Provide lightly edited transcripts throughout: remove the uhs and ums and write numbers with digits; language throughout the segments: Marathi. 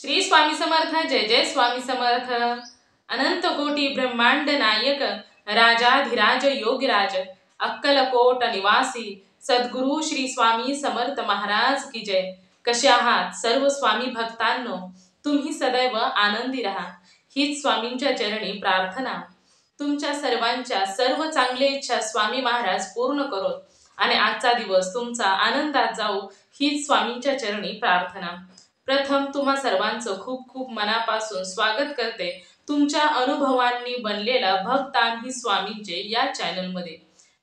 श्री स्वामी समर्थ जय जय स्वामी समर्थ। अनंत कोटी ब्रह्मांड नायक राजाधिराज योगीराज अक्कलकोट निवासी सद्गुरु श्री स्वामी समर्थ महाराज की जय। कसे आहात सर्व स्वामी भक्तांनो? तुम्ही सदैव आनंदी राहा हीच स्वामींच्या चरणी प्रार्थना। तुमच्या सर्वांच्या सर्व चांगल्या इच्छा स्वामी महाराज पूर्ण करोत आणि आजचा दिवस तुमचा आनंदात जाऊ हीच स्वामींच्या चरणी प्रार्थना। प्रथम तुम्हा सर्वांचं खूप खूप मनापासून स्वागत करते तुमच्या अनुभवांनी बनलेला भक्त आम्ही स्वामींचे या चॅनलमध्ये।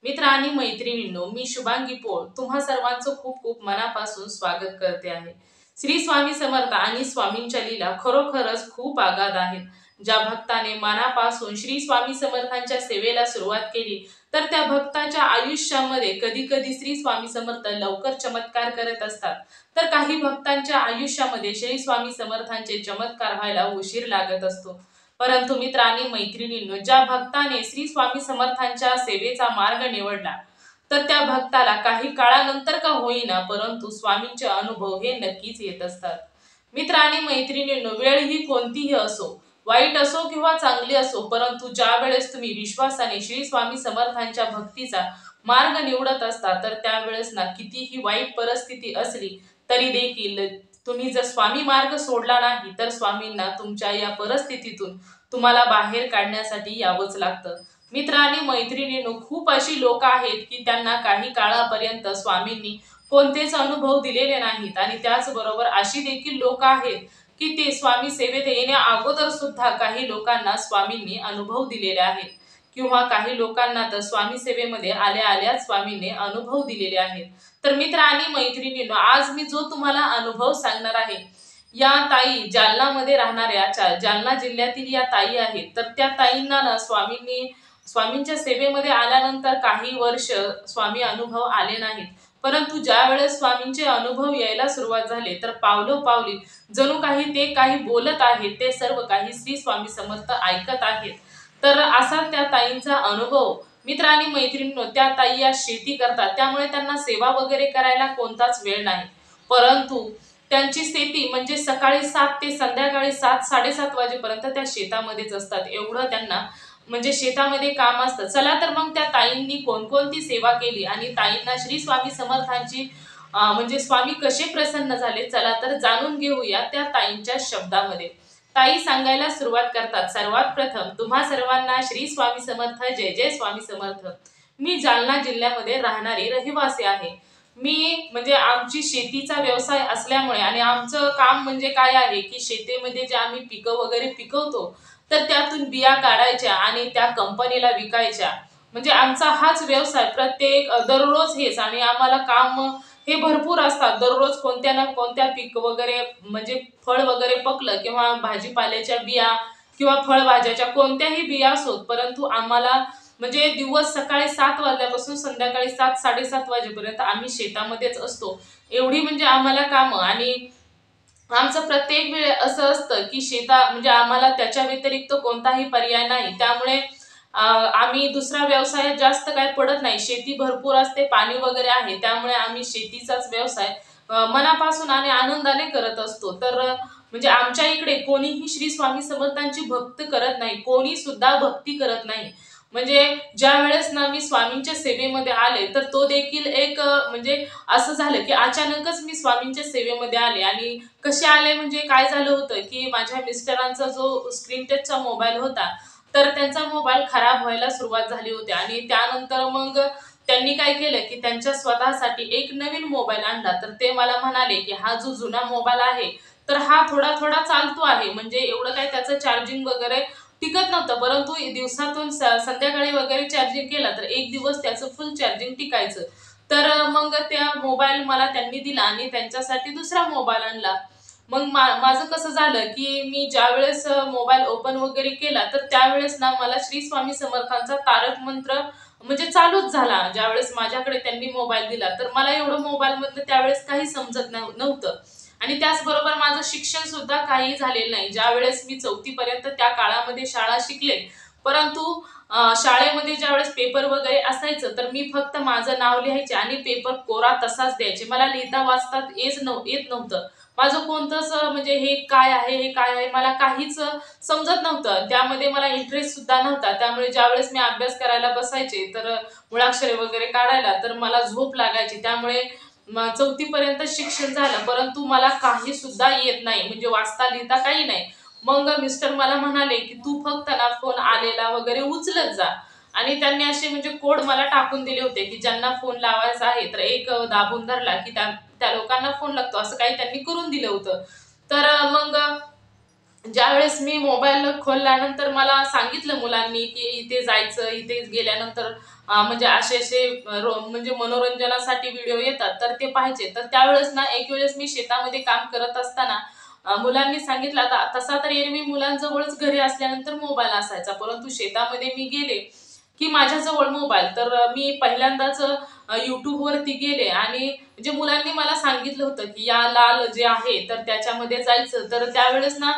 मित्र आणि मैत्रिणींनो, मी शुभांगी पोळ तुम्हा सर्वांचं खूप खूप मनापासून स्वागत करते आहे। श्री स्वामी समर्थ आणि स्वामींच्या लीला खरोखरच खूप आगाध आहेत। ज्या भक्ताने मनापासून श्री स्वामी समर्थांच्या सेवेला सुरुवात केली तर त्या भक्ताच्या आयुष्यामध्ये कधी कधी श्री स्वामी समर्थ लवकर चमत्कार करत असतात, तर काही भक्तांच्या आयुष्यामध्ये श्री स्वामी समर्थांचे चमत्कार व्हायला उशीर लागत असतो। परंतु मित्र आणि मैत्रिणींनो, ज्या भक्ताने श्री स्वामी समर्थांच्या सेवेचा मार्ग निवडला तर त्या भक्ताला काही काळानंतर का होईना परंतु स्वामींचे अनुभव हे नक्कीच येत असतात। मित्र आणि मैत्रिणींनो, वेळ ही कोणतीही असो, वाईट असो किंवा चांगली असो, परंतु ज्या वेळेस तुम्ही विश्वासाने श्री स्वामी समर्थांच्या भक्तीचा मार्ग निवडत असता तर त्यावेळेस ना कितीही वाईट परिस्थिती असली तरी देखील तुम्ही जर स्वामी मार्ग सोडला नाही तर स्वामींना तुमच्या या परिस्थितीतून तुम्हाला बाहेर काढण्यासाठी यावंच लागतं। मित्र आणि मैत्रिणींनो, खूप अशी लोक आहेत की त्यांना काही काळापर्यंत स्वामींनी कोणतेच अनुभव दिलेले नाहीत आणि त्याचबरोबर अशी देखील लोक आहेत की ते स्वामी सेवेत येण्या अगोदर सुद्धा काही लोकांना स्वामींनी अनुभव दिलेले आहेत किंवा काही लोकांना तर स्वामी सेवेमध्ये आल्या आल्या स्वामींनी अनुभव दिलेले आहेत। तर मित्र आणि मैत्रिणींनो, आज मी जो तुम्हाला अनुभव सांगणार आहे या ताई जालनामध्ये राहणाऱ्या जालना जिल्ह्यातील या ताई आहेत। तर त्या ताईंना ना स्वामींच्या सेवेमध्ये आल्यानंतर काही वर्ष स्वामी अनुभव आले नाहीत, परंतु ज्या वेळेस स्वामींचे अनुभव यायला सुरुवात झाले तर पावलोपावली जणू काही ते काही बोलत आहेत, ते सर्व काही श्री स्वामी समर्थ ऐकत आहेत। तर असा त्या ताईंचा अनुभव। मित्र आणि मैत्रिणींनो, त्या ताई या शेती करतात, त्यामुळे त्यांना सेवा वगैरे करायला कोणताच वेळ नाही, परंतु त्यांची शेती म्हणजे सकाळी 7 ते संध्याकाळी 7-7:30 वाजेपर्यंत त्या शेतामध्येच असतात। एवढं त्यांना म्हणजे शेतामध्ये काम असतं। चला तर मग त्या ताईंनी कोणकोणती सेवा केली आणि ताईंना श्री स्वामी समर्थांची म्हणजे स्वामी कसे प्रसन्न झाले, चला तर जाणून घेऊया त्या ताईंच्या शब्दामध्ये। ताई सांगायला सुरुवात करतात, सर्वात प्रथम तुम्हा सर्वांना श्री स्वामी समर्थ जय जय स्वामी समर्थ। मी जालना जिल्ह्यामध्ये राहणारी रहिवासी आहे। मी म्हणजे आमची शेतीचा व्यवसाय असल्यामुळे आणि आमचं काम म्हणजे काय आहे की शेतीमध्ये जे आम्ही पिकं वगैरे पिकवतो तर त्यातून बिया काढायच्या आणि त्या कंपनीला विकायच्या, म्हणजे आमचा हाच व्यवसाय प्रत्येक दररोज हेच। आणि आम्हाला काम हे भरपूर असतात, दररोज कोणत्या ना कोणत्या पीक वगैरे म्हणजे फळ वगैरे पकलं किंवा भाजीपाल्याच्या बिया किंवा फळभाज्याच्या कोणत्याही बिया असोत, परंतु आम्हाला म्हणजे दिवस सकाळी 7 वाजल्यापासून संध्याकाळी 7-7:30 वाजेपर्यंत आम्ही शेतामध्येच असतो। एवढी म्हणजे आम्हाला कामं आणि आमचं प्रत्येक वेळ असं असतं की म्हणजे आम्हाला त्याच्या व्यतिरिक्त कोणताही पर्याय नाही, त्यामुळे आम्ही दुसरा व्यवसायात जास्त काय पडत नाही। शेती भरपूर असते, पाणी वगैरे आहे, त्यामुळे आम्ही शेतीचाच व्यवसाय मनापासून आणि आनंदाने करत असतो। तर म्हणजे आमच्या इकडे कोणीही श्री स्वामी समर्थांची भक्ती करत नाही, कोणी सुद्धा भक्ती करत नाही। म्हणजे ज्या वेळेस ना मी स्वामींच्या सेवेमध्ये आले तर तो देखील एक म्हणजे असं झालं की अचानकच मी स्वामींच्या सेवेमध्ये आले। आणि कसे आले म्हणजे काय झालं होतं की माझ्या मिस्टरांचा जो स्क्रीन टचचा मोबाईल होता तर त्यांचा मोबाईल खराब व्हायला सुरुवात झाली होती आणि त्यानंतर मग त्यांनी काय केलं की त्यांच्या स्वतःसाठी एक नवीन मोबाईल आणला। तर ते मला म्हणाले की हा जो जुना मोबाईल आहे तर हा थोडा थोडा चालतो आहे, म्हणजे एवढं काय त्याचं चार्जिंग वगैरे टिकत नव्हतं, परंतु दिवसातून संध्याकाळी वगैरे चार्जिंग केला तर एक दिवस त्याचं फुल चार्जिंग टिकायचं। तर मग त्या मोबाईल मला त्यांनी दिला आणि त्यांच्यासाठी दुसरा मोबाईल आणला। मग माझं कसं झालं की मी ज्यावेळेस मोबाईल ओपन वगैरे केला तर त्यावेळेस ना मला श्री स्वामी समर्थांचा तारक मंत्र म्हणजे चालूच झाला। ज्यावेळेस माझ्याकडे त्यांनी मोबाईल दिला तर मला एवढं मोबाईल मधलं त्यावेळेस काही समजत नव्हतं आणि त्याचबरोबर माझं शिक्षण सुद्धा काही झालेलं नाही। ज्यावेळेस मी 4थी पर्यंत त्या काळामध्ये शाळा शिकले, परंतु शाळेमध्ये ज्यावेळेस पेपर वगैरे असायचं तर मी फक्त माझं नाव लिहायचे आणि पेपर कोरा तसाच द्यायचे, मला लिहिता वाचता येत नव्हतं। माझं कोणतंच म्हणजे हे काय आहे हे काय आहे मला काहीच समजत नव्हतं. त्यामध्ये मला इंटरेस्ट सुद्धा नव्हता. त्यामुळे ज्यावेळेस मी अभ्यास करायला बसायचे तर मुळाक्षरे वगैरे काढायला तर मला झोप लागायची. त्यामुळे 4थी पर्यंत शिक्षण झालं, परंतु मला काही सुद्धा येत नाही, म्हणजे वाचता लिहिता काही नाही. मग मिस्टर मला म्हणाले की तू फक्त ना फोन आलेला वगैरे उचलत जा. आणि त्यांनी असे म्हणजे कोड मला टाकून दिले होते की ज्यांना फोन लावायचा आहे तर एक दाबून धरला की त्या त्या लोकांना फोन लागतो, असं काही त्यांनी करून दिलं होतं. तर मग ज्यावेळेस मी मोबाईल खोलल्यानंतर मला सांगितलं मुलांनी की इथे जायचं, इथे गेल्यानंतर म्हणजे असे असे म्हणजे मनोरंजनासाठी व्हिडिओ येतात तर ते पाहायचे. तर त्यावेळेस ना एक वेळेस मी शेतामध्ये काम करत असताना मुलांनी सांगितलं, आता तसा तर एरवी मुलांजवळच घरी असल्यानंतर मोबाईल असायचा, परंतु शेतामध्ये मी गेले की माझ्याजवळ मोबाईल. तर मी पहिल्यांदाच वरती गेले आणि म्हणजे मुलांनी मला सांगितलं होतं की या लाल जे आहे तर त्याच्यामध्ये जायचं. तर त्यावेळेस ना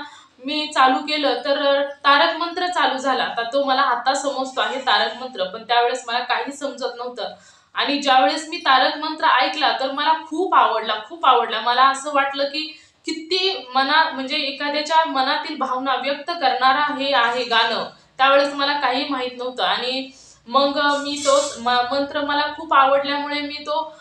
मी चालू केलं तर तारक मंत्र चालू झाला. आता तो मला आता समजतो आहे तारक मंत्र, पण त्यावेळेस मला काही समजत नव्हतं. आणि ज्यावेळेस मी तारक मंत्र ऐकला तर मला खूप आवडला, खूप आवडला. मला असं वाटलं की किती म्हणजे एखाद्याच्या मनातील भावना व्यक्त करणारा हे आहे गाणं. त्यावेळेस मला काही माहित नव्हतं आणि मग मी तो मंत्र मला खूप आवडल्यामुळे मी तो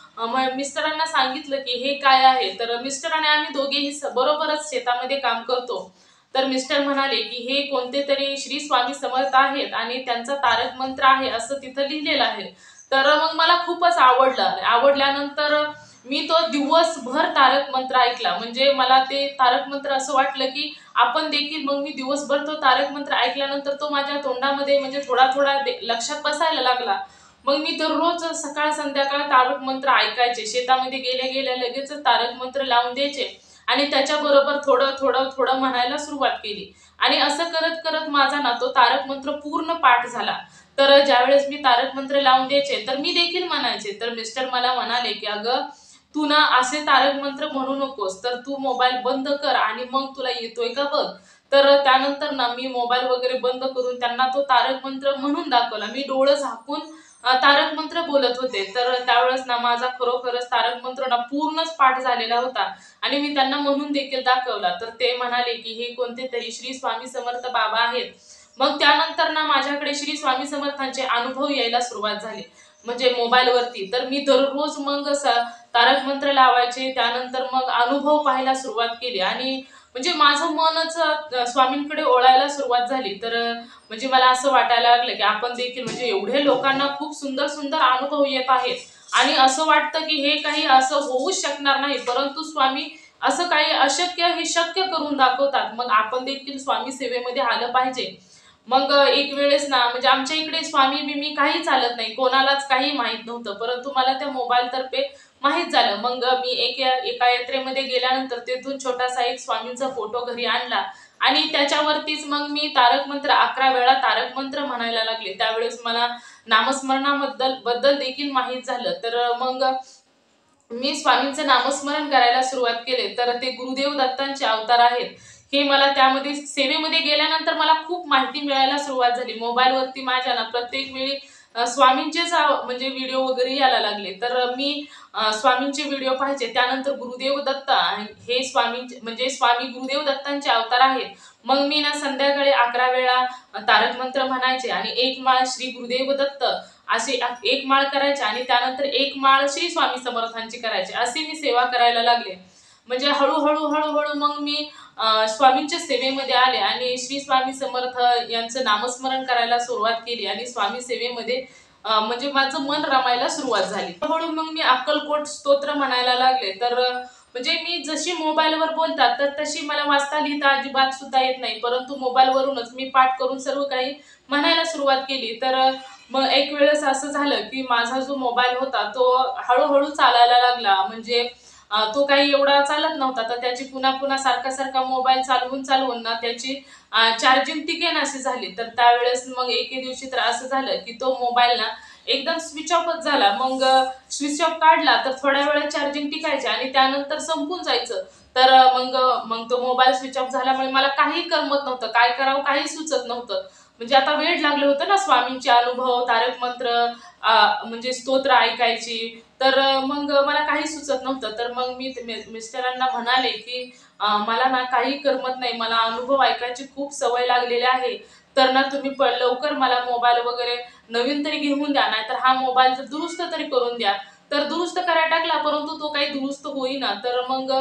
मिस्टरांना सांगितलं की हे काय आहे. तर मिस्टर आणि आम्ही दोघेही बरोबरच शेतामध्ये काम करतो. तर मिस्टर म्हणाले की हे कोणते तरी श्री स्वामी समर्थ आहेत आणि त्यांचा तारक मंत्र आहे असं तिथं लिहिलेलं आहे. तर मग मला खूपच आवडलं. आवडल्यानंतर मी तो दिवसभर तारक मंत्र ऐकला. म्हणजे मला ते तारक मंत्र असं वाटलं की आपण देखील, मग मी दिवसभर तो तारक मंत्र ऐकल्यानंतर तो माझ्या तोंडामध्ये म्हणजे थोडा थोडा लक्षात बसायला लागला. मग मी दररोज सकाळ संध्याकाळ तारक मंत्र ऐकायचे. शेतामध्ये गेल्या गेल्या लगेच तारक मंत्र लावून द्यायचे आणि त्याच्याबरोबर थोडं थोडं थोडं म्हणायला सुरुवात केली. आणि असं करत करत माझा ना तो तारक मंत्र पूर्ण पाठ झाला. तर ज्यावेळेस मी तारक मंत्र लावून द्यायचे तर मी देखील म्हणायचे. तर मिस्टर मला म्हणाले की अगं तू ना असे तारक मंत्र म्हणू नकोस, तर तू मोबाईल बंद कर आणि मग तुला येतोय का बघ. तर त्यानंतर ना मी मोबाईल वगैरे बंद करून त्यांना तो तारक मंत्र म्हणून दाखवला. मी डोळं झाकून तारक मंत्र बोलत होते. तर त्यावेळेस ना माझा खरोखरच तारक मंत्र ना पूर्णच पाठ झालेला होता आणि मी त्यांना म्हणून देखील दाखवला. तर ते म्हणाले की हे कोणते तरी श्री स्वामी समर्थ बाबा आहेत. मग त्यानंतर ना माझ्याकडे श्री स्वामी समर्थांचे अनुभव यायला सुरुवात झाली, म्हणजे मोबाईलवरती. तर मी दररोज मग तारक मंत्र लावायचे. त्यानंतर मग अनुभव पाहायला सुरुवात केली आणि म्हणजे माझं मनच स्वामींकडे ओळायला सुरुवात झाली. तर म्हणजे मला असं वाटायला लागलं की आपण देखील, म्हणजे एवढे लोकांना खूप सुंदर सुंदर अनुभव येत आहेत आणि असं वाटतं की हे काही असं होऊच शकणार नाही, परंतु स्वामी असं काही अशक्य हे शक्य करून दाखवतात. मग आपण देखील स्वामी सेवेमध्ये आलं पाहिजे. मग एक वेळेस ना म्हणजे आमच्या इकडे स्वामी बिमी काही चालत नाही, कोणालाच काही माहित नव्हतं, परंतु मला त्या मोबाईल तर्फे माहित झालं. मग मी एका यात्रेमध्ये गेल्यानंतर तेथून छोटासा एक स्वामींचा फोटो घरी आणला आणि त्याच्यावरतीच मग मी तारक मंत्र 11 वेळा तारक मंत्र म्हणायला लागले. त्यावेळेस मला नामस्मरणाबद्दल बद्दल देखील माहित झालं. तर मग मी स्वामींचं नामस्मरण करायला सुरुवात केले. तर ते गुरुदेव दत्तांचे अवतार आहेत, हे मला त्यामध्ये सेवेमध्ये गेल्यानंतर मला खूप माहिती मिळायला सुरुवात झाली. मोबाईलवरती माझ्या ना प्रत्येक वेळी स्वामींचेच म्हणजे व्हिडिओ वगैरे यायला लागले. तर मी स्वामींचे व्हिडिओ पाहायचे. त्यानंतर गुरुदेव दत्त हे म्हणजे स्वामी गुरुदेव दत्तांचे अवतार आहेत. मग मी ना संध्याकाळी 11 वेळा तारक मंत्र म्हणायचे आणि एक माळ श्री गुरुदेव दत्त असे एक माळ करायचे आणि त्यानंतर एक माळ श्री स्वामी समर्थांची करायची. अशी मी सेवा करायला लागले. म्हणजे हळूहळू हळूहळू मग मी स्वामींच्या सेवेमध्ये आले आणि श्री स्वामी समर्थ यांचं नामस्मरण करायला सुरुवात केली आणि स्वामी सेवेमध्ये म्हणजे माझं मन रमायला सुरुवात झाली. हळूहळू मग मी अक्कलकोट स्तोत्र म्हणायला लागले. तर म्हणजे मी जशी मोबाईलवर बोलतात तर तशी मला वाचता लिहिता अजिबात सुद्धा येत नाही, परंतु मोबाईलवरूनच मी पाठ करून सर्व काही म्हणायला सुरुवात केली. तर मग एक वेळेस असं झालं की माझा जो मोबाईल होता तो हळूहळू चालायला लागला. म्हणजे तो काही एवढा चालत नव्हता. तर त्याची पुन्हा पुन्हा सारखा सारखा मोबाईल चालवून चालवून ना त्याची चार्जिंग टिकेनाशी झाली. तर त्यावेळेस मग एके दिवशी तर असं झालं की तो मोबाईल ना एकदम स्विच ऑफच झाला. मग स्विच ऑफ काढला तर थोड्या वेळात चार्जिंग टिकायची आणि त्यानंतर संपून जायचं. तर मग मग तो मोबाईल स्विच ऑफ झाल्यामुळे मला काही करमत नव्हतं, काय करावं काही सुचत नव्हतं. म्हणजे आता वेड लागलं होतं ना स्वामींचे अनुभव, तारक मंत्र म्हणजे स्तोत्र ऐकायची. तर मग मला काही सुचत नव्हतं. तर मग मी मिस्टरांना म्हणाले की मला ना काही करमत नाही, मला अनुभव ऐकायची खूप सवय लागलेली आहे. तर ना तुम्ही लवकर मला मोबाईल वगैरे नवीन तरी घेऊन द्या, नाहीतर हा मोबाईल दुरुस्त तरी करून द्या. तर दुरुस्त करायला टाकला, परंतु तो काही दुरुस्त होईना. तर मग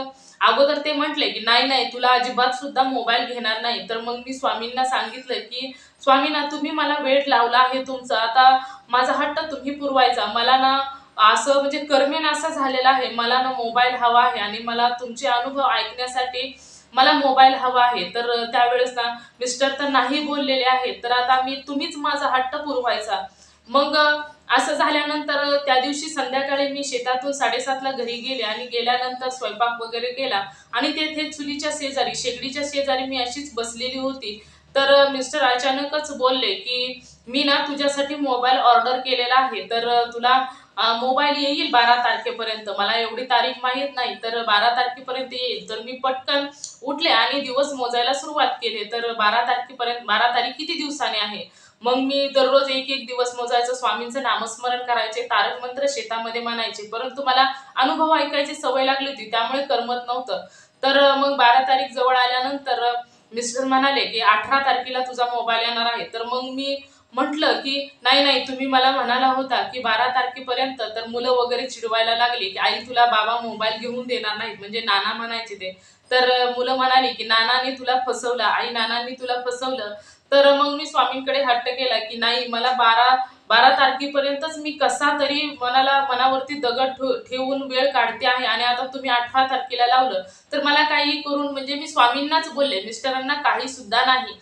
अगोदर ते म्हटले की नाही नाही, तुला अजिबात सुद्धा मोबाईल घेणार नाही. तर मग मी स्वामींना सांगितलं की स्वामींना, तुम्ही मला वेळ लावला आहे तुमचा, आता माझा हट्ट तुम्ही पुरवायचा. मला ना असं म्हणजे करमेनासा झालेला आहे, मला ना मोबाईल हवा आहे आणि मला तुमचे अनुभव ऐकण्यासाठी मला मोबाईल हवा आहे. तर त्यावेळेस ना मिस्टर तर नाही बोललेले आहेत. तर आता तुम्हीच माझा हट्ट पुरवायचा. मग असं झाल्यानंतर त्या दिवशी संध्याकाळी मी शेतातून 7:30ला घरी गेले आणि गेल्यानंतर स्वयंपाक वगैरे केला आणि तेथे चुलीच्या शेजारी, शेगडीच्या शेजारी मी अशीच बसलेली होती. तर मिस्टर अचानकच बोलले की मी ना तुझ्यासाठी मोबाईल ऑर्डर केलेला आहे. तर तुला मोबाईल येईल 12 तारखेपर्यंत. मला एवढी तारीख माहीत नाही. तर 12 तारखेपर्यंत येईल. तर मी पटकन उठले आणि दिवस मोजायला सुरुवात केली. तर 12 तारखेपर्यंत, 12 तारीख किती दिवसांनी आहे? मग मी दररोज एक एक दिवस मोजायचं, स्वामींचं नामस्मरण करायचे, तारक मंत्र शेतामध्ये म्हणायचे. परंतु मला अनुभव ऐकायची सवय लागली होती, त्यामुळे करमत नव्हतं. तर मग 12 तारीख जवळ आल्यानंतर मिस्टर म्हणाले की 18 तारखेला तुझा मोबाईल येणार आहे. तर मग मी म्हटलं की नाही नाही, तुम्ही मला म्हणाला होता की 12 तारखेपर्यंत. तर मुलं वगैरे चिडवायला लागली की आई तुला बाबा मोबाईल घेऊन देणार नाहीत, म्हणजे नाना म्हणायचे ते. तर मुलं म्हणाली की नानांनी तुला फसवलं, आई नानांनी तुला फसवलं. तर मग मी स्वामींकडे हट्ट केला की नाही, मला 12 तारखेपर्यंतच मी कसा तरी मनावरती दगड ठेवून वेळ काढते आहे आणि आता तुम्ही 18 तारखेला लावलं. तर मला काही करून, म्हणजे मी स्वामींनाच बोलले, मिस्टरांना काही सुद्धा नाही.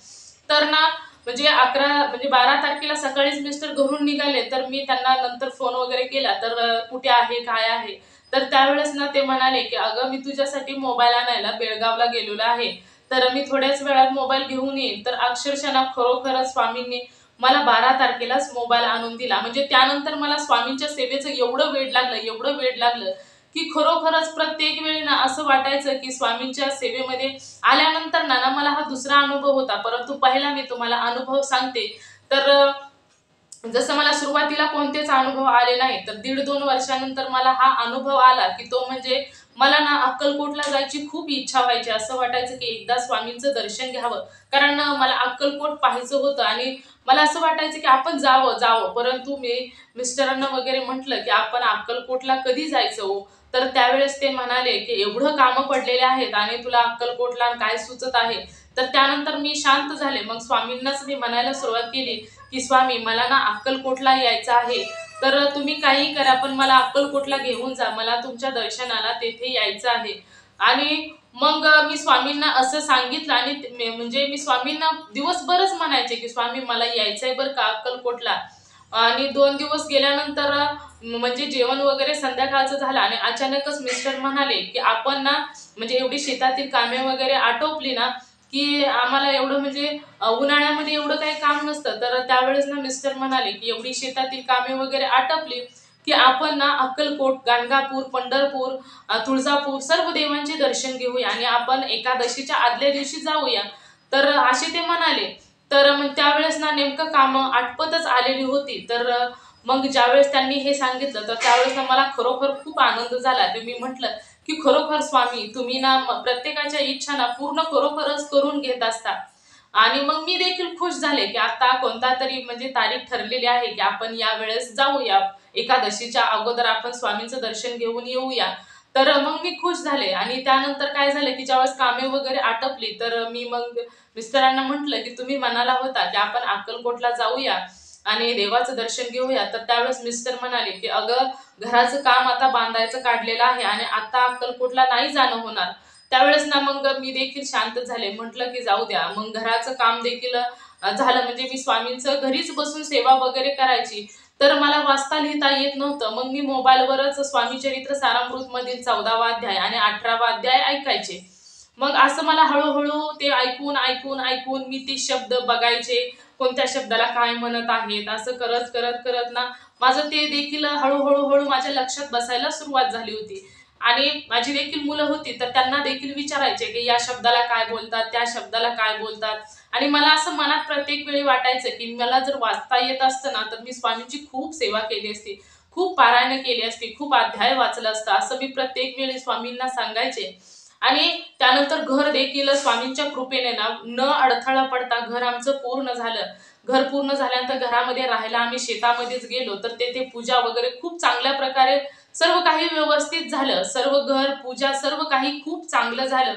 तर ना म्हणजे 12 तारखेला सकाळीच मिस्टर घरून निघाले. तर मी त्यांना नंतर फोन वगैरे केला. तर कुठे आहे, काय आहे? तर त्यावेळेस ना ते म्हणाले की अगं, मी तुझ्यासाठी मोबाईल आणायला बेळगावला गेलेलो आहे. तर मी थोड्याच वेळात मोबाईल घेऊन येईल. तर अक्षरशः ना खरोखरच स्वामींनी मला 12 तारखेलाच मोबाईल आणून दिला. म्हणजे त्यानंतर मला स्वामींच्या सेवेचं एवढं वेड लागलं, एवढं वेड लागलं की खरोखरच प्रत्येक वेळी ना असं वाटायचं की स्वामींच्या सेवेमध्ये आल्यानंतर ना मला हा दुसरा अनुभव होता. परंतु पहिला मी तुम्हाला अनुभव सांगते. तर जसं मला सुरुवातीला कोणतेच अनुभव आले नाही, तर 1.5-2 वर्षानंतर मला हा अनुभव आला की तो म्हणजे मला ना अक्कलकोटला जायची खूप इच्छा व्हायची. असं वाटायचं की एकदा स्वामींचं दर्शन घ्यावं. कारण मला अक्कलकोट पाहायचं होतं आणि मला असं वाटायचं की आपण जावं. परंतु मी मिस्टरांना वगैरे म्हटलं की आपण अक्कलकोटला कधी जायचं हो? तर त्यावेळेस ते म्हणाले की एवढं कामं पडलेले आहेत आणि तुला अक्कलकोटला काय सुचत आहे? तर त्यानंतर मी शांत झाले. मग स्वामींनाच मी म्हणायला सुरुवात केली की स्वामी, मला ना अक्कलकोटला यायचं आहे. तर तुम्ही काहीही करा, पण मला अक्कलकोटला घेऊन जा. मला तुमच्या दर्शनाला तेथे यायचं आहे. आणि मग मी स्वामींना असं सांगितलं आणि म्हणजे मी स्वामींना दिवसभरच म्हणायचे की स्वामी, मला यायचंय बरं का अक्कलकोटला. आणि 2 दिवस गेल्यानंतर म्हणजे जेवण वगैरे संध्याकाळचं झालं आणि अचानकच मिस्टर म्हणाले की आपण ना म्हणजे एवढी शेतातील कामे वगैरे आटोपली ना की आम्हाला एवढं म्हणजे उन्हाळ्यामध्ये एवढं काही काम नसतं. तर त्यावेळेस ना मिस्टर म्हणाले की एवढी शेतातील कामे वगैरे आटपली की आपण ना अक्कलकोट, गाणगापूर, पंढरपूर, तुळजापूर सर्व देवांचे दर्शन घेऊया आणि आपण एकादशीच्या आदल्या दिवशी जाऊया. तर असे ते म्हणाले. तर मग त्यावेळेस ना नेमकं कामं आटपतच आलेली होती. तर मग ज्यावेळेस त्यांनी हे सांगितलं, तर त्यावेळेस ना मला खरोखर खूप आनंद झाला. तर मी म्हटलं की खरोखर स्वामी, तुम्ही ना प्रत्येकाच्या इच्छा ना पूर्ण खरोखरच करून घेत असता. आणि मग मी देखील खुश झाले की आता कोणता तरी म्हणजे तारीख ठरलेली आहे की आपण यावेळेस जाऊया. एकादशीच्या अगोदर आपण स्वामींचं दर्शन घेऊन येऊया. तर मग मी खुश झाले आणि त्यानंतर काय झालं की ज्यावेळेस कामे वगैरे आटपली, तर मी मग मिस्टरांना म्हटलं की तुम्ही म्हणाला होता की आपण अक्कलकोटला जाऊया आणि देवाचं दर्शन घेऊया. तर त्यावेळेस मिस्टर म्हणाले की अगं, घराचं काम आता बांधायचं काढलेलं आहे आणि आता अक्कलकोटला नाही जाणं होणार. त्यावेळेस ना मग मी देखील शांत झाले. म्हटलं की जाऊ द्या. मग घराचं काम देखील झालं. म्हणजे मी स्वामींचं घरीच बसून सेवा वगैरे करायची. तर मला वाचता लिहिता येत नव्हतं. मग मी मोबाईलवरच स्वामी चरित्र सारामृत मधील 14वा अध्याय आणि 18वा अध्याय ऐकायचे. मग असं मला हळूहळू ते ऐकून मी ते शब्द बघायचे. कोणत्या शब्दाला काय म्हणत आहेत, असं करत करत करत ना माझं ते देखील हळू माझ्या लक्षात बसायला सुरुवात झाली होती. आणि माझी देखील मुलं होती, तर त्यांना देखील विचारायचे की या शब्दाला काय बोलतात, त्या शब्दाला काय बोलतात. आणि मला असं मनात प्रत्येक वेळी वाटायचं की मला जर वाचता येत असतं ना, तर मी स्वामींची खूप सेवा केली असती. खूप पारायण केली असती, खूप अध्याय वाचलं असतं असं मी प्रत्येक वेळी स्वामींना सांगायचे. आणि त्यानंतर घर देखील स्वामींच्या कृपेने ना न अडथळा पडता घर आमचं पूर्ण झालं. घर पूर्ण झाल्यानंतर घरामध्ये राहायला आम्ही शेतामध्येच गेलो, तर तेथे पूजा वगैरे खूप चांगल्या प्रकारे सर्व काही व्यवस्थित झालं. सर्व घर पूजा सर्व काही खूप चांगलं झालं.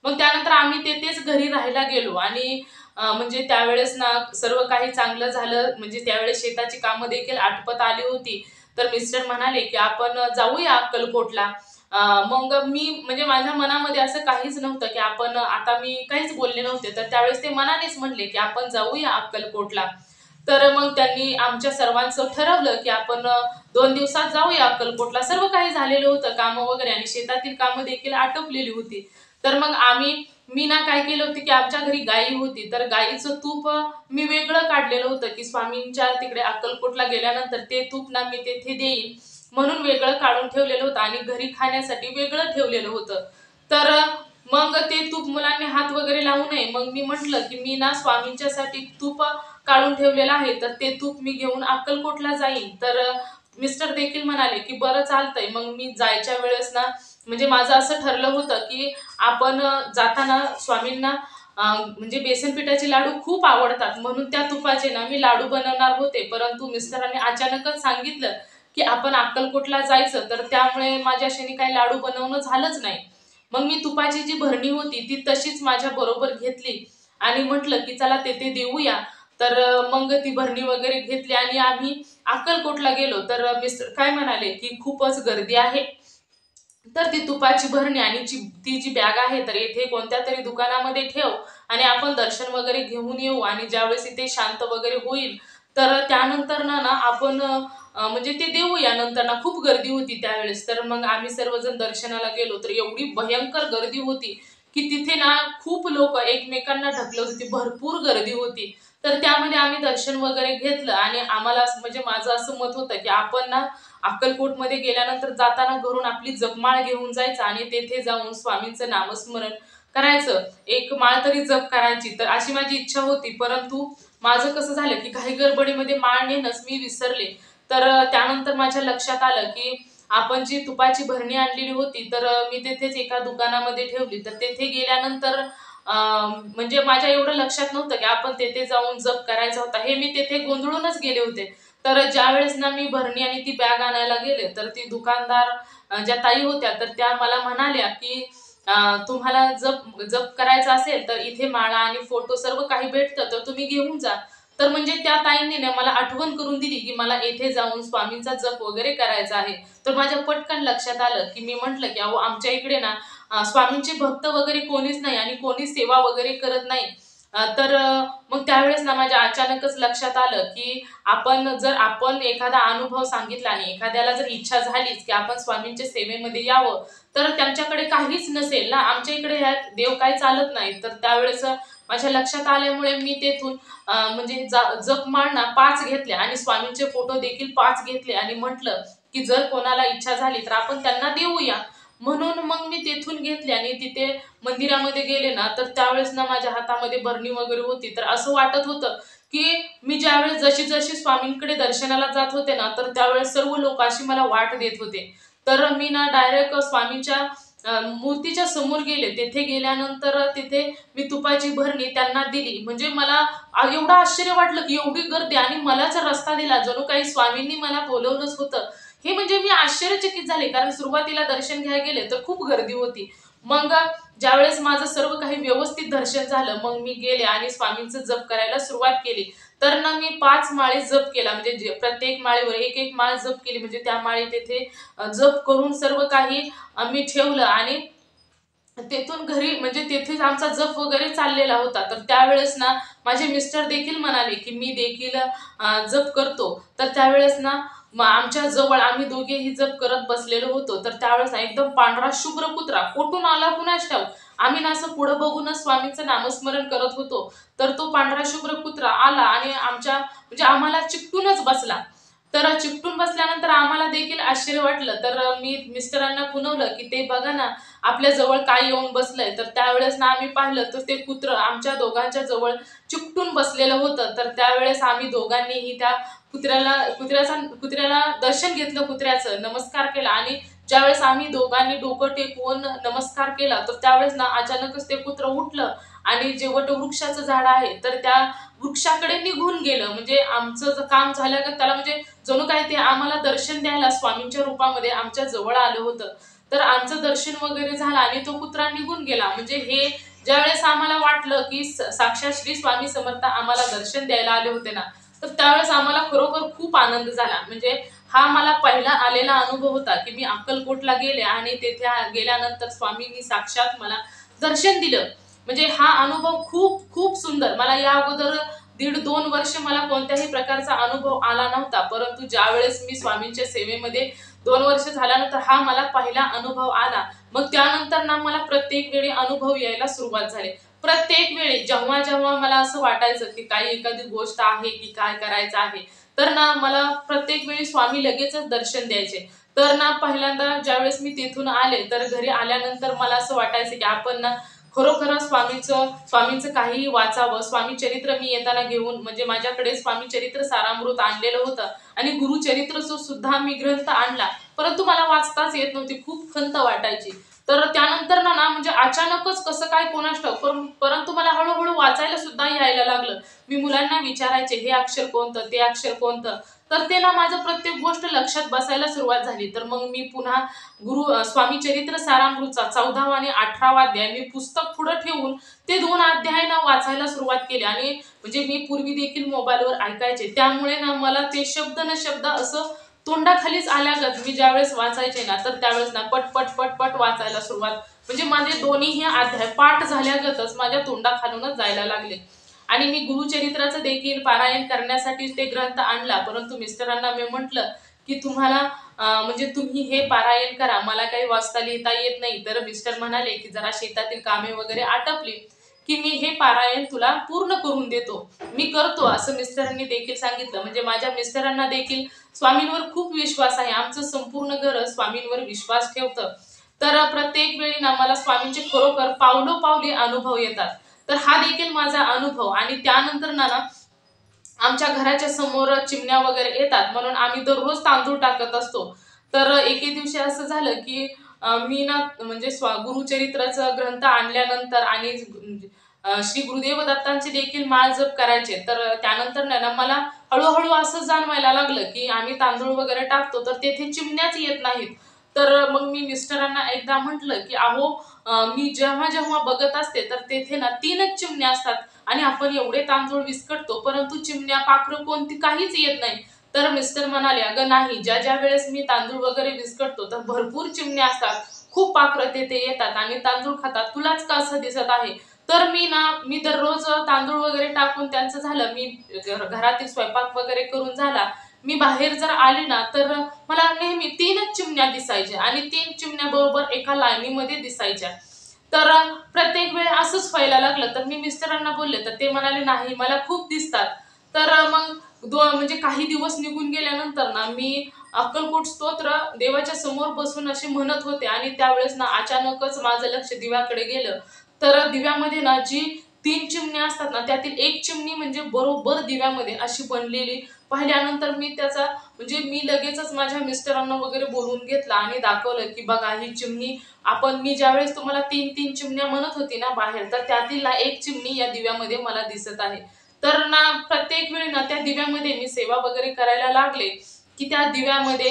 मग त्यानंतर आम्ही तेथेच घरी राहायला गेलो आणि म्हणजे त्यावेळेस ना सर्व काही चांगलं झालं. म्हणजे त्यावेळेस शेताची कामं देखील आटपत आली होती. तर मिस्टर म्हणाले की आपण जाऊया अक्कलकोटला. मग मी म्हणजे माझ्या मनामध्ये असं काहीच नव्हतं की आपण आता मी काहीच बोलले नव्हते. तर त्यावेळेस ते मनानेच म्हणले की आपण जाऊया अक्कलकोटला. तर मग त्यांनी आमच्या सर्वांचं ठरवलं की आपण 2 दिवसात जाऊया अक्कलकोटला. सर्व काही झालेलं होतं कामं वगैरे आणि शेतातील कामं देखील आटोपलेली होती. तर मग मी ना काय केलं होतं की आमच्या घरी गाई होती. तर गाईचं तूप मी वेगळं काढलेलं होतं की स्वामींच्या तिकडे अक्कलकोटला गेल्यानंतर ते तूप ना मी तेथे देईन म्हणून वेगळं काढून ठेवलेलं होतं आणि घरी खाण्यासाठी वेगळं ठेवलेलं होतं. तर मग ते तूप मुलांनी हात वगैरे लावू नये. मग मी म्हटलं की मी ना स्वामींच्यासाठी तूप काढून ठेवलेलं आहे, तर ते तूप मी घेऊन अक्कलकोटला जाईन. तर मिस्टर देखील म्हणाले की बरं चालतंय. मग मी जायच्या वेळेस ना म्हणजे माझं असं ठरलं होतं की आपण जाताना स्वामींना म्हणजे बेसन पिठाचे लाडू खूप आवडतात म्हणून त्या तुपाचे ना मी लाडू बनवणार होते. परंतु मिस्टरांनी अचानकच सांगितलं की आपण अक्कलकोटला जायचं, तर त्यामुळे माझ्याच्याने काही लाडू बनवणं झालंच नाही. मग मी तुपाची जी भरणी होती ती तशीच माझ्या बरोबर घेतली आणि म्हटलं की चला तेथे देऊया. तर मग ती भरणी वगैरे घेतली आणि आम्ही अक्कलकोटला गेलो. तर मिस्टर काय म्हणाले की खूपच गर्दी आहे, तर ती तुपाची भरणी आणि ती जी बॅग आहे तर येथे कोणत्या तरी दुकानामध्ये ठेव आणि आपण दर्शन वगैरे घेऊन येऊ आणि ज्यावेळेस इथे शांत वगैरे होईल तर त्यानंतर ना आपण म्हणजे ते देऊया नंतर ना. खूप गर्दी होती त्यावेळेस. तर मग आम्ही सर्वजण दर्शनाला गेलो तर एवढी भयंकर गर्दी होती की तिथे ना खूप लोक एकमेकांना ढकलत होती, भरपूर गर्दी होती. तर त्यामध्ये आम्ही दर्शन वगैरे घेतलं आणि आम्हाला म्हणजे माझं असं मत होतं की आपण ना अक्कलकोटमध्ये गेल्यानंतर जाताना घरून आपली जपमाळ घेऊन जायचं आणि तेथे जाऊन स्वामींचं नामस्मरण करायचं. एक माळ तरी जप करायची. तर अशी माझी इच्छा होती. परंतु माझं कसं झालं की काही गडबडीमध्ये माळ नेणंच मी विसरले. तर त्यानंतर माझ्या लक्षात आलं की आपण जी तुपाची भरणी आणलेली होती तर मी तेथेच एका दुकानामध्ये ठेवली. तर तेथे गेल्यानंतर म्हणजे माझ्या एवढं लक्षात नव्हतं की आपण तेथे जाऊन जप करायचा होता. हे मी तेथे गोंधळूनच गेले होते. तर ज्यावेळेस ना मी भरणी आणि ती बॅग आणायला गेले तर ती दुकानदार ज्या ताई होत्या तर त्या मला म्हणाल्या की तुम्हाला जप जप करायचा असेल तर इथे माळा आणि फोटो सर्व काही भेटतं तर तुम्ही घेऊन जा. तर म्हणजे त्या ताईंनी ना मला आठवण करून दिली की मला येथे जाऊन स्वामींचा जप वगैरे करायचा आहे. तर माझ्या पटकन लक्षात आलं की मी म्हटलं की अहो आमच्या इकडे ना स्वामींचे भक्त वगैरे कोणीच नाही आणि कोणी सेवा वगैरे करत नाही. तर मग त्यावेळेस ना माझ्या अचानकच लक्षात आलं की आपण एखादा अनुभव सांगितला आणि एखाद्याला जर इच्छा झालीच की आपण स्वामींच्या सेवेमध्ये यावं, तर त्यांच्याकडे काहीच नसेल ना, आमच्या इकडे ह्यात देव काही चालत नाही. तर त्यावेळेस माझ्या लक्षात आल्यामुळे मी तेथून म्हणजे जपमाळ ना 5 घेतल्या आणि स्वामींचे फोटो देखील 5 घेतले आणि म्हटलं की जर कोणाला इच्छा झाली तर आपण त्यांना देऊया. म्हणून मग मी तेथून घेतले आणि तिथे मंदिरामध्ये गेले ना, तर त्यावेळेस ना माझ्या हातामध्ये बरणी वगैरे होती. तर असं वाटत होतं की मी ज्यावेळेस जशी स्वामींकडे दर्शनाला जात होते ना, तर त्यावेळेस सर्व लोक अशी मला वाट देत होते. तर मी ना डायरेक्ट स्वामींच्या मूर्तीच्या समोर गेले. तेथे गेल्यानंतर तिथे मी तुपाची भरणी त्यांना दिली. म्हणजे मला एवढं आश्चर्य वाटलं की एवढी गर्दी आणि मलाच रस्ता दिला. जणू काही स्वामींनी मला बोलवलंच होतं. हे म्हणजे मी आश्चर्यचकित झाले. कारण सुरुवातीला दर्शन घ्यायला गेले तर खूप गर्दी होती. मग ज्यावेळेस माझं सर्व काही व्यवस्थित दर्शन झालं, मग मी गेले आणि स्वामींचं जप करायला सुरुवात केली. तर ना मी 5 माळी जप केला. म्हणजे प्रत्येक माळेवर एक माळ जप केली. म्हणजे त्या माळी तेथे जप करून सर्व काही मी ठेवलं आणि तेथून घरी म्हणजे तेथेच आमचा जप वगैरे चाललेला होता. तर त्यावेळेस ना माझे मिस्टर देखील म्हणाले, की "मी देखील जप करतो." तर त्यावेळेस ना आमच्या जवळ आम्ही दोघेही जप करत बसलेलो होतो. तर त्यावेळेस ना एकदम पांढरा शुभ्र कुत्रा कुठून आला कुणास ठाऊक. आम्ही ना असं पुढं बघूनच स्वामींचं नामस्मरण करत होतो. तर तो पांढरा शुभ्र कुत्रा आला आणि म्हणजे आम्हाला चिकटूनच बसला. तर चिकटून बसल्यानंतर आम्हाला देखील आश्चर्य वाटलं. तर मी मिस्टरांना खुणवलं, की "ते बघा ना, आपल्या जवळ काय येऊन बसलंय." तर त्यावेळेस ना आम्ही पाहिलं तर ते कुत्रं आमच्या दोघांच्या जवळ चिकटून बसलेलं होतं. तर त्यावेळेस आम्ही दोघांनीही त्या कुत्र्याला दर्शन घेतलं, कुत्र्याचं नमस्कार केला आणि ज्यावेळेस आम्ही दोघांनी डोकं टेकवून नमस्कार केला तर त्यावेळेस ना अचानकच ते कुत्रं उठलं आणि जे वटवृक्षाचं झाड आहे तर त्या वृक्षाकडे निघून गेलं. म्हणजे आमचं जर काम झालं का त्याला म्हणजे जणू काय ते आम्हाला दर्शन द्यायला स्वामींच्या रूपामध्ये आमच्या जवळ आलं होतं. तर आमचं दर्शन वगैरे झालं आणि तो कुत्रा निघून गेला. म्हणजे हे ज्यावेळेस आम्हाला वाटलं की साक्षात श्री स्वामी समर्थ आम्हाला दर्शन द्यायला आले होते ना, तर त्यावेळेस आम्हाला खरोखर खूप आनंद झाला. म्हणजे हा मला पहिला आलेला अनुभव होता की मी अक्कलकोटला गेले आणि तेथे गेल्यानंतर स्वामींनी साक्षात मला दर्शन दिलं. म्हणजे हा अनुभव खूप खूप सुंदर. मला या अगोदर 1.5-2 वर्ष मला कोणत्याही प्रकारचा अनुभव आला नव्हता. परंतु ज्यावेळेस मी स्वामींच्या सेवेमध्ये 2 वर्ष झाल्यानंतर हा मला पहिला अनुभव आला. मग त्यानंतर ना मला प्रत्येक वेळी अनुभव यायला सुरुवात झाली. प्रत्येक वेळी जेव्हा जेव्हा मला असं वाटायचं की काही एखादी गोष्ट आहे की काय करायचं आहे, तर ना मला प्रत्येक वेळी स्वामी लगेचच दर्शन द्यायचे. तर ना पहिल्यांदा ज्यावेळेस मी तिथून आले तर घरी आल्यानंतर मला असं वाटायचं की आपण ना खरोखर स्वामींचं काहीही वाचावं. स्वामी चरित्र मी येताना घेऊन म्हणजे माझ्याकडे स्वामी चरित्र सारामृत आणलेलं होतं आणि गुरुचरित्रचं सुद्धा मी ग्रंथ आणला. परंतु मला वाचताच येत नव्हती. खूप खंत वाटायची. तर त्यानंतर ना ना म्हणजे अचानकच कसं काय कोणास ठाऊक परंतु मला हळूहळू वाचायला सुद्धा यायला लागलं. मी मुलांना विचारायचे, हे अक्षर कोणतं, ते अक्षर कोणतं? तर ते ना माझं प्रत्येक गोष्ट लक्षात बसायला सुरुवात झाली. तर मग मी पुन्हा स्वामी चरित्र सारामृतचा 14वा आणि 18वा अध्याय मी पुस्तक पुढे ठेवून ते 2 अध्याय ना वाचायला सुरुवात केली आणि म्हणजे मी पूर्वी देखील मोबाईलवर ऐकायचे. त्यामुळे ना मला ते शब्द न शब्द असं तोंडाखालीच आल्यागत मी ज्यावेळेस वाचायचे ना, तर त्यावेळेस ना पट वाचायला सुरुवात म्हणजे माझे दोन्हीही अध्याय पाठ झाल्यागतच माझ्या तोंडाखालूनच जायला लागले. आणि मी गुरुचरित्राचं देखील पारायण करण्यासाठी ते ग्रंथ आणला. परंतु मिस्टरांना मी म्हटलं, की तुम्हाला म्हणजे तुम्ही हे पारायण करा. मला काही वाचता लिहिता येत नाही. तर मिस्टर म्हणाले, की जरा शेतातील कामे वगैरे आटपली, की मी हे पारायण तुला पूर्ण करून देतो. मी करतो असं मिस्टरांनी देखील सांगितलं. म्हणजे माझ्या मिस्टरांना देखील स्वामींवर खूप विश्वास आहे. आमचं संपूर्ण घर स्वामींवर विश्वास ठेवतं. तर प्रत्येक वेळी ना मला स्वामींचे खरोखर पावलोपावली अनुभव येतात. तर हा देखील माझा अनुभव आणि त्यानंतर ना ना आमच्या घराच्या समोर चिमण्या वगैरे येतात म्हणून आम्ही दररोज तांदूळ टाकत असतो. तर एके दिवशी असं झालं, की मी ना म्हणजे गुरुचरित्राचं ग्रंथ आणल्यानंतर आणि श्री गुरुदेव दत्तांचे देखील माळ जप करायचे. तर त्यानंतर ना मला हळू असं जाणवायला लागलं, की आम्ही तांदूळ वगैरे टाकतो तर तेथे चिमण्याच येत नाहीत. तर मग मी मिस्टरांना एकदा म्हटलं, की "अहो मी जेव्हा बघत असते तर तेथे ना 3च चिमण्या असतात आणि आपण एवढे तांदूळ विस्कटतो परंतु चिमण्या, पाखरं कोणती काहीच येत नाही." तर मिस्टर म्हणाले, "अगं नाही, ज्या वेळेस मी तांदूळ वगैरे विस्कटतो तर भरपूर चिमण्या असतात, खूप पाखरं तेथे येतात आणि तांदूळ खातात. तुलाच का असं दिसत आहे?" तर मी दररोज तांदूळ वगैरे टाकून त्यांचं झालं. मी घरातील स्वयंपाक वगैरे करून झाला. मी बाहेर जर आले ना, तर मला नेहमी 3च चिमण्या दिसायच्या आणि 3 चिमण्या बरोबर एका लाईनीमध्ये दिसायच्या. तर प्रत्येक वेळी असंच व्हायला लागलं. तर मी मिस्टरांना बोलले, तर ते म्हणाले, "नाही, मला खूप दिसतात." तर मग म्हणजे काही दिवस निघून गेल्यानंतर ना, मी अक्कलकोट स्तोत्र देवाच्या समोर बसून असे म्हणत होते आणि त्यावेळेस ना अचानकच माझं लक्ष दिव्याकडे गेलं. तर दिव्यामध्ये ना जी 3 चिमण्या असतात ना, त्यातील एक चिमणी म्हणजे बरोबर दिव्यामध्ये अशी बनलेली पाहिल्यानंतर मी लगेचच माझ्या मिस्टरांना वगैरे बोलवून घेतलं आणि दाखवलं, की बघा ही चिमणी मी ज्यावेळेस तुम्हाला 3 चिमण्या म्हणत होती ना बाहेर, तर त्यातील ना एक चिमणी या दिव्यामध्ये मला दिसत आहे. तर ना प्रत्येक वेळी ना त्या दिव्यामध्ये मी सेवा वगैरे करायला लागले, की त्या दिव्यामध्ये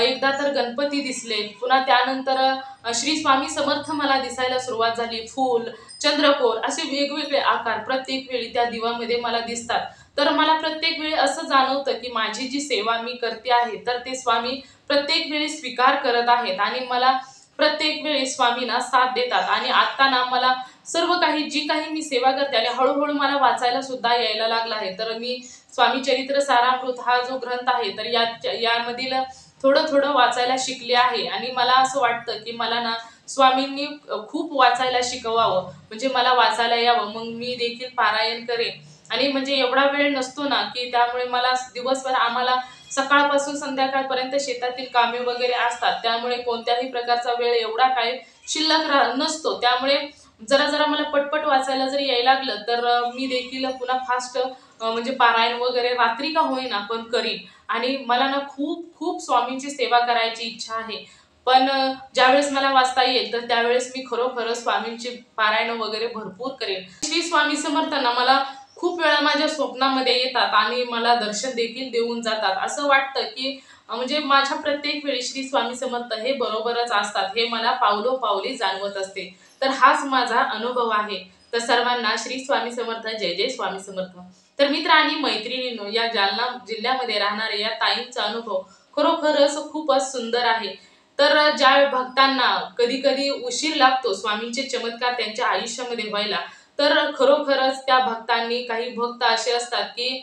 एकदा तर गणपती दिसले. पुन्हा त्यानंतर श्री स्वामी समर्थ मला दिसायला सुरुवात झाली. फूल, चंद्रकोर असे वेगवेगळे आकार प्रत्येक वेळी त्या दिव्यामध्ये मला दिसतात. तर मला प्रत्येक वेळी असं जाणवतं, की माझी जी सेवा मी करते आहे, तर ते स्वामी प्रत्येक वेळी स्वीकार करत आहेत आणि मला प्रत्येक वेळी स्वामी ना साथ देतात आणि आता ना मला सर्व काही जी काही मी सेवा करते आणि हळूहळू मला वाचायला सुद्धा यायला लागलं आहे. तर मी स्वामी चरित्र सारामृत हा जो ग्रंथ आहे, तर यामधील थोडं वाचायला शिकले आहे आणि मला असं वाटतं, की मला ना स्वामींनी खूप वाचायला शिकवावं, म्हणजे मला वाचायला यावं. मग मी देखील पारायण करेन आणि म्हणजे एवढा वेळ नसतो ना, की त्यामुळे मला दिवसभर आम्हाला सकाळपासून संध्याकाळपर्यंत शेतातील कामे वगैरे असतात. त्यामुळे कोणत्याही प्रकारचा वेळ एवढा काही शिल्लक नसतो. त्यामुळे जरा जरा मला पटपट वाचायला जरी यायला लागलं तर मी देखील पुन्हा फास्ट म्हणजे पारायण वगैरे रात्री का होईना पण करीन. आणि मला ना खूप खूप स्वामींची सेवा करायची इच्छा आहे. पण ज्यावेळेस मला वाचता येईल तर त्यावेळेस मी खरोखर स्वामींची पारायण वगैरे भरपूर करेन. श्री स्वामी समर्थांना मला खूप वेळा माझ्या स्वप्नामध्ये येतात आणि मला दर्शन देखील देऊन जातात. असं वाटतं की म्हणजे माझ्या प्रत्येक वेळी श्री स्वामी समर्थ हे बरोबरच असतात, हे मला पावलोपावली जाणवत असते. तर हाच माझा अनुभव आहे. तर सर्वांना श्री स्वामी समर्थ, जय जय स्वामी समर्थ. तर मित्र आणि मैत्रिणींनो, या जालना जिल्ह्यामध्ये राहणाऱ्या या ताईंचा अनुभव खरोखरच खूपच सुंदर आहे. तर ज्या भक्तांना कधी कधी उशीर लागतो स्वामींचे चमत्कार त्यांच्या आयुष्यामध्ये व्हायला, तर खरोखरच त्या भक्तांनी, काही भक्त असे असतात की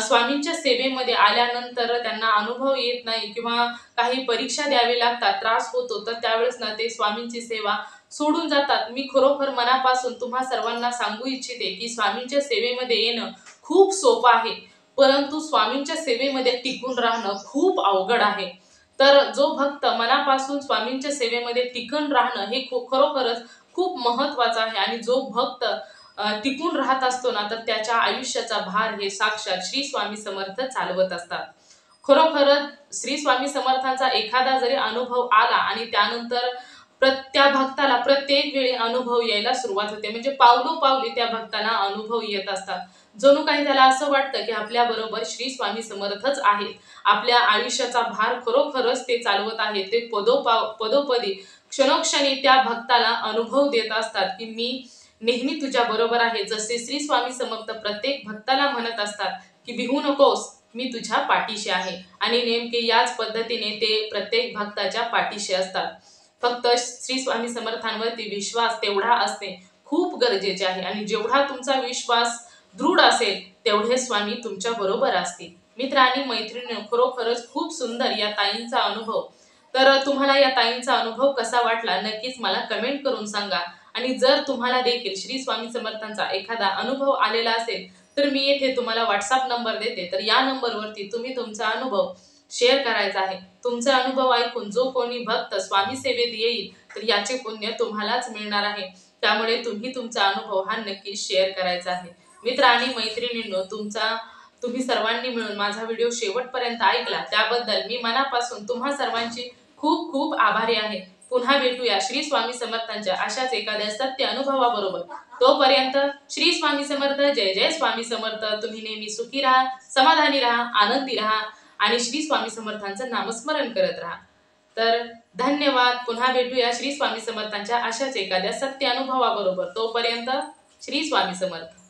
स्वामींच्या सेवेमध्ये आल्यानंतर त्यांना अनुभव येत नाही किंवा काही परीक्षा द्यावी लागतात, त्रास होतो, तर त्यावेळेस ना ते स्वामींची सेवा सोडून जातात. मी खरोखर मनापासून तुम्हा सर्वांना सांगू इच्छिते की स्वामींच्या सेवेमध्ये येणं खूप सोपं आहे, परंतु स्वामींच्या सेवेमध्ये टिकून राहणं खूप अवघड आहे. तर जो भक्त मनापासून स्वामींच्या सेवेमध्ये टिकून राहणं हे खरोखरच खूप महत्वाचं आहे. आणि जो भक्त टिकून राहत असतो ना, तर त्याच्या आयुष्याचा भार हे साक्षात श्री स्वामी समर्थ चालवत असतात. खरोखरच श्री स्वामी समर्थांचा एखादा जरी अनुभव आला आणि त्यानंतर त्या भक्ताला प्रत्येक वेळी अनुभव यायला सुरुवात होते. म्हणजे पावलोपावली त्या भक्ताला अनुभव येत असतात. जणू काही त्याला असं वाटतं की आपल्या बरोबर श्री स्वामी समर्थच आहेत. आपल्या आयुष्याचा भार खरोखरच ते चालवत आहेत. ते पदोपदी क्षणोक्षणी त्या भक्ताला अनुभव देत असतात की मी नेहमी तुझ्या बरोबर आहे. जसे श्री स्वामी समर्थ प्रत्येक भक्ताला म्हणत असतात की भिवू नकोस, मी तुझ्या पाठीशी आहे. आणि नेमके याच पद्धतीने ते प्रत्येक भक्ताच्या पाठीशी असतात. फक्त श्री स्वामी समर्थांवरती विश्वास तेवढा असणे खूप गरजेचे आहे. आणि जेवढा तुमचा विश्वास दृढ असेल तेवढे स्वामी तुमच्या बरोबर असतील. मित्र आणि मैत्रिणी, खरोखरच खूप सुंदर या ताईंचा अनुभव. तर तुम्हाला या ताईंचा अनुभव कसा वाटला नक्कीच मला कमेंट करून सांगा. आणि जर तुम्हाला देखील श्री स्वामी समर्थांचा एखादा अनुभव आलेला असेल तर मी येथे तुम्हाला व्हॉट्सअप नंबर देते. तर या नंबरवरती तुम्ही तुमचा अनुभव शेअर करायचा आहे. तुमचा अनुभव ऐकून जो कोणी भक्त स्वामी सेवेत येईल तर याचे पुण्य तुम्हालाच मिळणार आहे. त्यामुळे तुम्ही तुमचा अनुभव हा नक्कीच शेअर करायचा आहे. मित्र आणि मैत्रिणींनो, तुम्ही सर्वांनी मिळून माझा व्हिडिओ शेवटपर्यंत ऐकला त्याबद्दल मी मनापासून तुम्हा सर्वांची खूप खूप आभारी आहे. पुन्हा भेटूया श्री स्वामी समर्थांच्या अशाच एखाद्या सत्य अनुभवाबरोबर. तोपर्यंत श्री स्वामी समर्थ, जय जय स्वामी समर्थ. तुम्ही नेहमी सुखी राहा, समाधानी राहा, आनंदी राहा आणि श्री स्वामी समर्थांचं नामस्मरण करत राहा. तर धन्यवाद. पुन्हा भेटूया श्री स्वामी समर्थांच्या अशाच एखाद्या सत्य अनुभवाबरोबर. तोपर्यंत श्री स्वामी समर्थ.